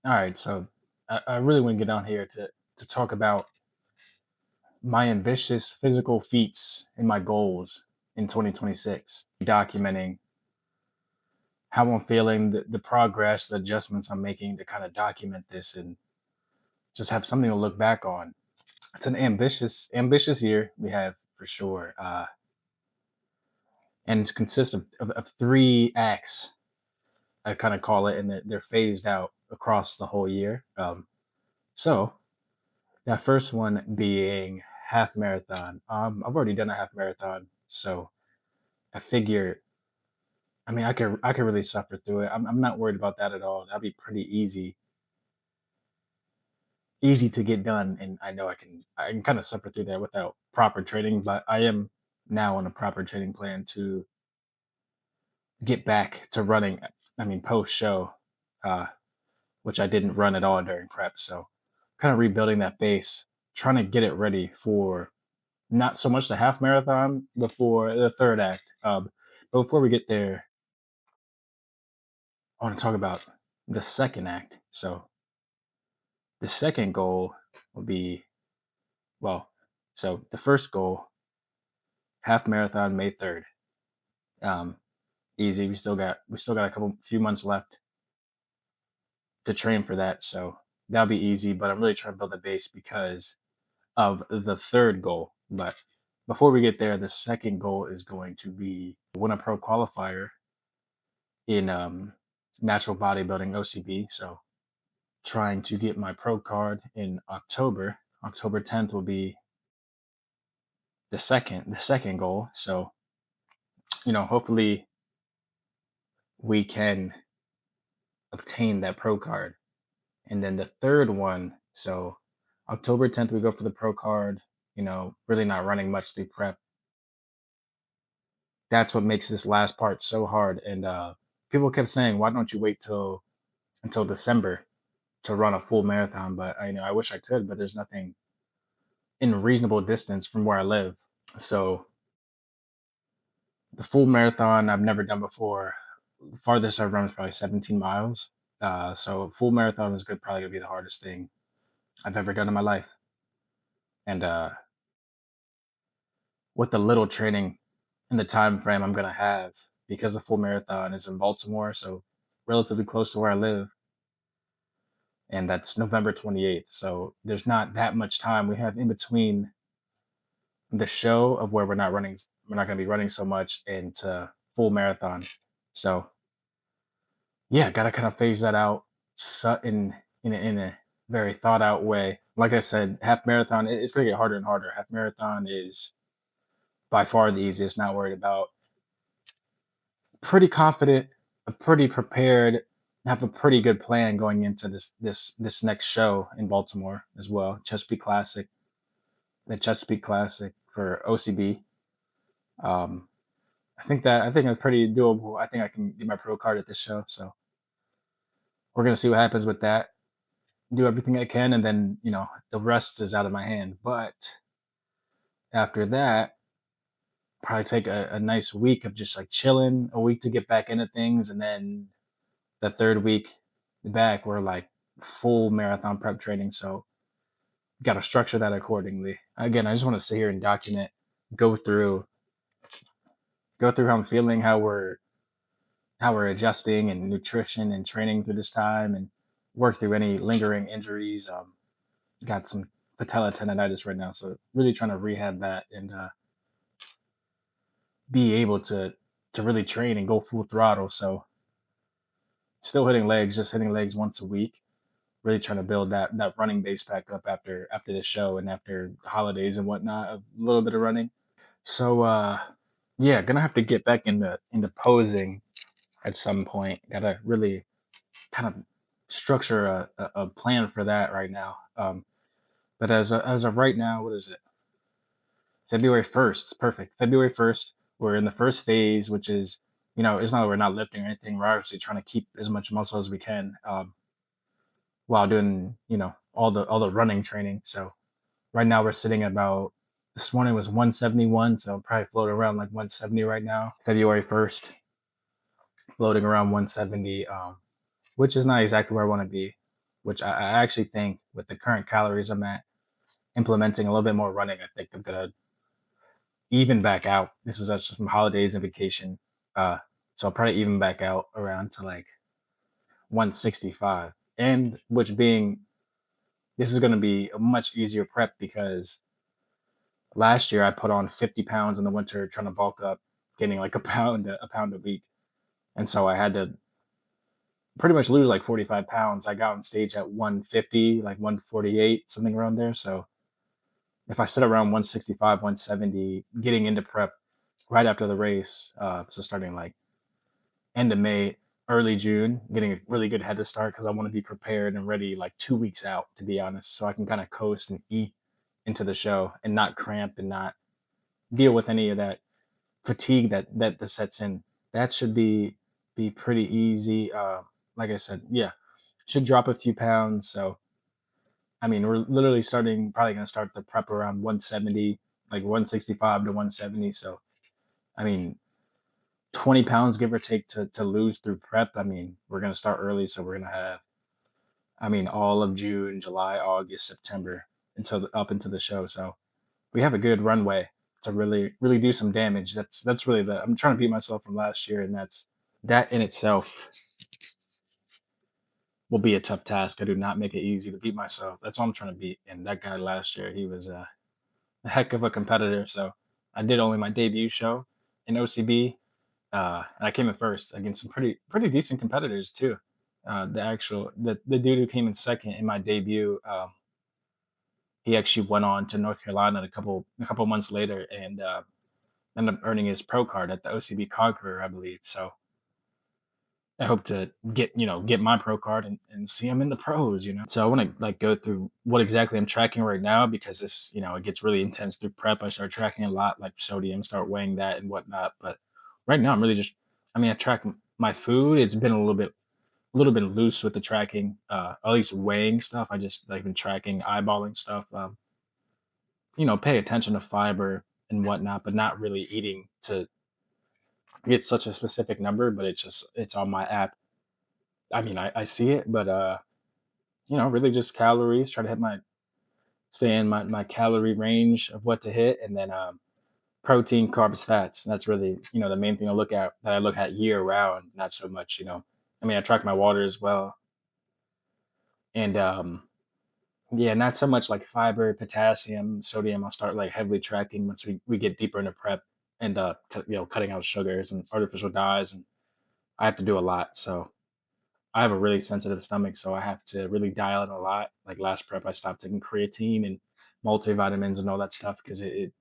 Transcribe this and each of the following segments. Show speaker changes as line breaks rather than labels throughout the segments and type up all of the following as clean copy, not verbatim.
All right, so I really want to get on here to talk about my ambitious physical feats and my goals in 2026. Documenting how I'm feeling, the progress, the adjustments I'm making to kind of document this and just have something to look back on. It's an ambitious year we have for sure, and it consists of three acts. I kind of call it, and they're phased out across the whole year. So that first one being half marathon. I've already done a half marathon, so I figure. I mean, I could really suffer through it. I'm not worried about that at all. That'd be pretty easy to get done, and I know I can kind of suffer through that without proper training. But I am now on a proper training plan to get back to running. I mean, post show, uh, which I didn't run at all during prep. So, kind of rebuilding that base, trying to get it ready for not so much the half marathon, but for the third act. But before we get there, I want to talk about the second act. So the second goal will be, well, so the first goal, half marathon May 3rd. Um, Easy. We still got a few months left to train for that, so that'll be easy. But I'm really trying to build a base because of the third goal. But before we get there, the second goal is going to be win a pro qualifier in natural bodybuilding OCB. So trying to get my pro card in October. October 10th will be the second goal. So, hopefully we can obtain that pro card. And then the third one, so October 10th we go for the pro card, really not running much through prep. That's what makes this last part so hard. And people kept saying, why don't you wait till until December to run a full marathon? But I wish I could, but there's nothing in reasonable distance from where I live. So the full marathon I've never done before. The farthest I've run is probably 17 miles. So full marathon is probably gonna be the hardest thing I've ever done in my life. And with the little training and the time frame I'm gonna have, because the full marathon is in Baltimore, so relatively close to where I live, and that's November 28th. So there's not that much time we have in between the show of where we're not gonna be running so much into full marathon. So yeah, gotta kind of phase that out in a very thought out way. Like I said, half marathon it's gonna get harder and harder. Half marathon is by far the easiest. Not worried about. Pretty confident, pretty prepared, have a pretty good plan going into this next show in Baltimore as well. The Chesapeake Classic for OCB. Um, I think it's pretty doable. I think I can get my pro card at this show. So we're gonna see what happens with that. Do everything I can, and then the rest is out of my hand. But after that, probably take a nice week of just like chilling, a week to get back into things, and then the third week back we're like full marathon prep training. So got to structure that accordingly. Again, I just want to sit here and document, go through, go through how I'm feeling, how we're adjusting and nutrition and training through this time, and work through any lingering injuries. Got some patella tendonitis right now, so really trying to rehab that and be able to really train and go full throttle. So still hitting legs, just hitting legs once a week. Really trying to build that running base back up after the show and after holidays and whatnot. A little bit of running. So yeah, gonna have to get back into posing at some point. Gotta really kind of structure a plan for that right now. But as of right now, what is it? February 1st. It's perfect. February 1st. We're in the first phase, which is it's not that we're not lifting or anything. We're obviously trying to keep as much muscle as we can while doing all the running training. So right now we're sitting at about, this morning was 171, so I'm probably floating around like 170 right now. February 1st, floating around 170, which is not exactly where I want to be. which I actually think with the current calories I'm at, implementing a little bit more running, I think I'm gonna even back out. This is just from holidays and vacation. So I'll probably even back out around to like 165. And which being this is gonna be a much easier prep because last year I put on 50 pounds in the winter trying to bulk up, getting like a pound a week. And so I had to pretty much lose like 45 pounds. I got on stage at 150, like 148, something around there. So if I sit around 165, 170, getting into prep right after the race, so starting like end of May, early June, getting a really good head start because I want to be prepared and ready like 2 weeks out, to be honest, so I can kind of coast and eat into the show and not cramp and not deal with any of that fatigue that sets in. That should be pretty easy. Like I said, yeah, should drop a few pounds. So I mean, we're literally starting probably gonna start the prep around 170, like 165 to 170. So I mean, 20 pounds give or take to lose through prep. I mean, we're gonna start early, so we're gonna have I mean all of June, July, August, September until up into the show. So we have a good runway to really do some damage. That's really the I'm trying to beat myself from last year, and that in itself will be a tough task. I do not make it easy to beat myself. That's what I'm trying to beat. And that guy last year, he was a heck of a competitor. So I did only my debut show in OCB, and I came in first against some pretty decent competitors too. The dude who came in second in my debut, he actually went on to North Carolina a couple months later and ended up earning his pro card at the OCB Conqueror, I believe. So I hope to get my pro card and see him in the pros. So I want to like go through what exactly I'm tracking right now because it gets really intense through prep. I start tracking a lot like sodium, start weighing that and whatnot. But right now I'm really just I track my food. It's been a little bit loose with the tracking, at least weighing stuff. I just like been tracking, eyeballing stuff. Pay attention to fiber and whatnot, but not really eating to get such a specific number. But it's on my app. I mean, I see it, but really just calories. Try to stay in my calorie range of what to hit, and then protein, carbs, fats. And that's really the main thing I look at year round. Not so much I track my water as well, and yeah, not so much like fiber, potassium, sodium. I'll start like heavily tracking once we get deeper into prep and cutting out sugars and artificial dyes, and I have to do a lot. So I have a really sensitive stomach, so I have to really dial it a lot. Like last prep, I stopped taking creatine and multivitamins and all that stuff because it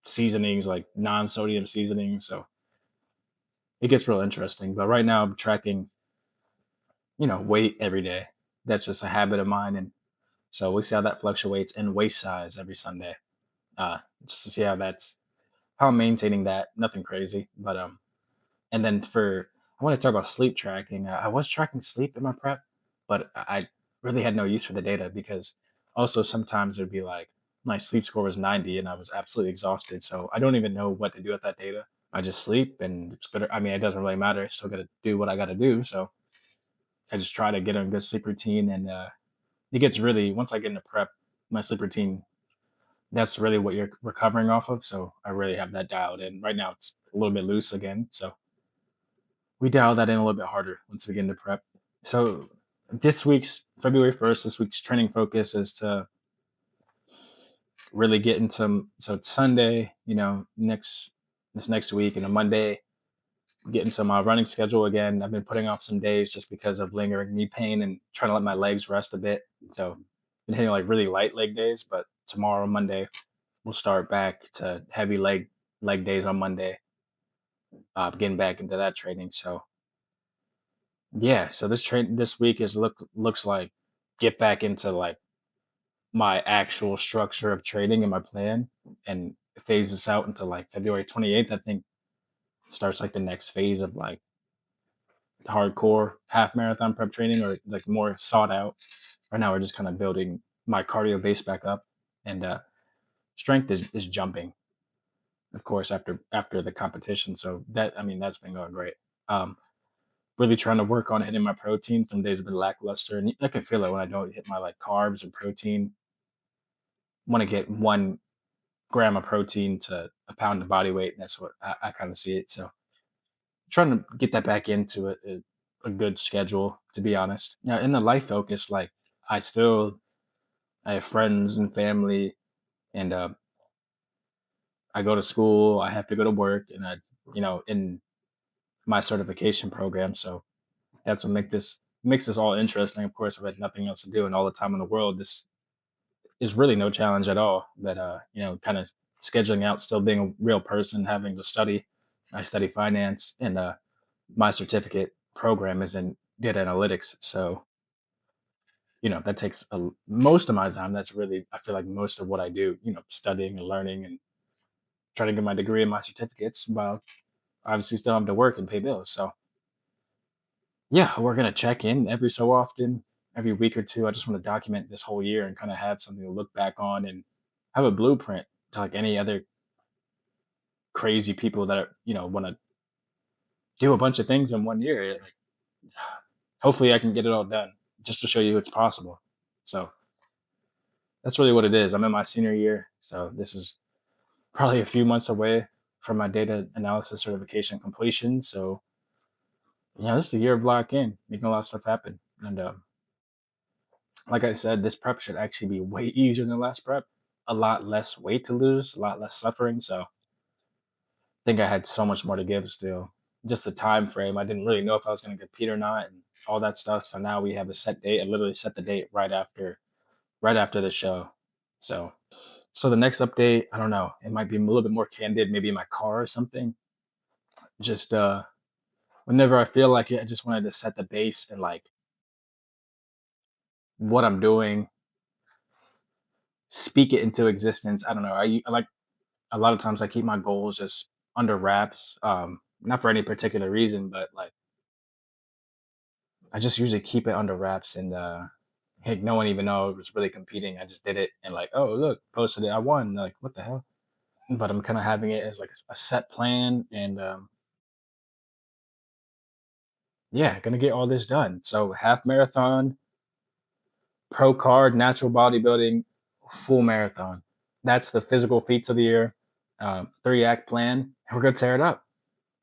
seasonings like non-sodium seasonings. So it gets real interesting. But right now, I'm tracking weight every day. That's just a habit of mine, and so we see how that fluctuates in waist size every Sunday. Just to see how I'm maintaining that. Nothing crazy, but and then I want to talk about sleep tracking. I was tracking sleep in my prep, but I really had no use for the data because also sometimes it'd be like my sleep score was 90 and I was absolutely exhausted. So I don't even know what to do with that data. I just sleep and it's better. It doesn't really matter. I still got to do what I got to do. So I just try to get a good sleep routine. And it gets really, once I get into prep, my sleep routine, that's really what you're recovering off of. So I really have that dialed in. Right now it's a little bit loose again. So we dial that in a little bit harder once we get into prep. So this week's February 1st, this week's training focus is to really get in some. So it's Sunday, this next week, and a Monday, get into my running schedule again. I've been putting off some days just because of lingering knee pain and trying to let my legs rest a bit. So been hitting like really light leg days, but tomorrow, Monday, we'll start back to heavy leg days on Monday, getting back into that training. So yeah, so this week looks like get back into like my actual structure of training and my plan and phase this out into like February 28th. I think starts like the next phase of like hardcore half marathon prep training or like more sought out. Right now we're just kind of building my cardio base back up and strength is jumping, of course, after the competition. So that's been going great. Um really trying to work on hitting my protein. Some days have been lackluster, and I can feel it when I don't hit my like carbs and protein. Want to get 1 gram of protein to a pound of body weight, and that's what I kind of see it. So trying to get that back into a good schedule, to be honest. Yeah, in the life focus, like I still I have friends and family, and I go to school. I have to go to work, and in my certification program. So that's what makes this all interesting. Of course, if I had nothing else to do and all the time in the world, this is really no challenge at all. But kind of scheduling out, still being a real person, having to study. I study finance, and my certificate program is in data analytics. So that takes most of my time. That's really, I feel like, most of what I do. Studying and learning and trying to get my degree and my certificates while obviously still have to work and pay bills. So yeah, we're gonna check in every so often, every week or two. I just want to document this whole year and kind of have something to look back on and have a blueprint to like any other crazy people that want to do a bunch of things in 1 year. Like, hopefully, I can get it all done just to show you it's possible. So that's really what it is. I'm in my senior year, so this is probably a few months away from my data analysis certification completion. So this is a year of lock in, making a lot of stuff happen. And like I said, this prep should actually be way easier than the last prep. A lot less weight to lose, a lot less suffering. So I think I had so much more to give still. Just the time frame, I didn't really know if I was going to compete or not, and all that stuff. So now we have a set date. I literally set the date right after the show. So the next update, I don't know. It might be a little bit more candid, maybe in my car or something. Just whenever I feel like it, I just wanted to set the base and like what I'm doing, speak it into existence. I don't know. I like a lot of times I keep my goals just under wraps. Not for any particular reason, but like I just usually keep it under wraps, and heck, no one even know it was really competing. I just did it and like, oh look, posted it, I won. Like, what the hell? But I'm kind of having it as like a set plan, and yeah, gonna get all this done. So half marathon, pro card, natural bodybuilding, full marathon. That's the physical feats of the year. 3-act plan, and we're gonna tear it up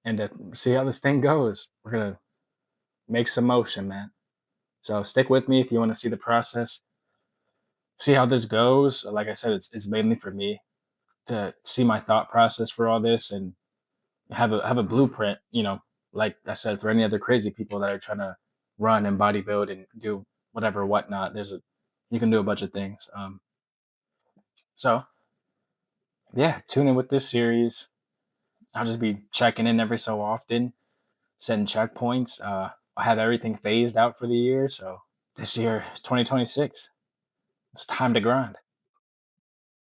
and see how this thing goes. We're gonna make some motion, man. So stick with me if you want to see the process, see how this goes. Like I said, it's mainly for me to see my thought process for all this and have a blueprint. Like I said, for any other crazy people that are trying to run and bodybuild and do whatever whatnot. You can do a bunch of things. So yeah, tune in with this series. I'll just be checking in every so often, setting checkpoints. I have everything phased out for the year, so this year, 2026, it's time to grind.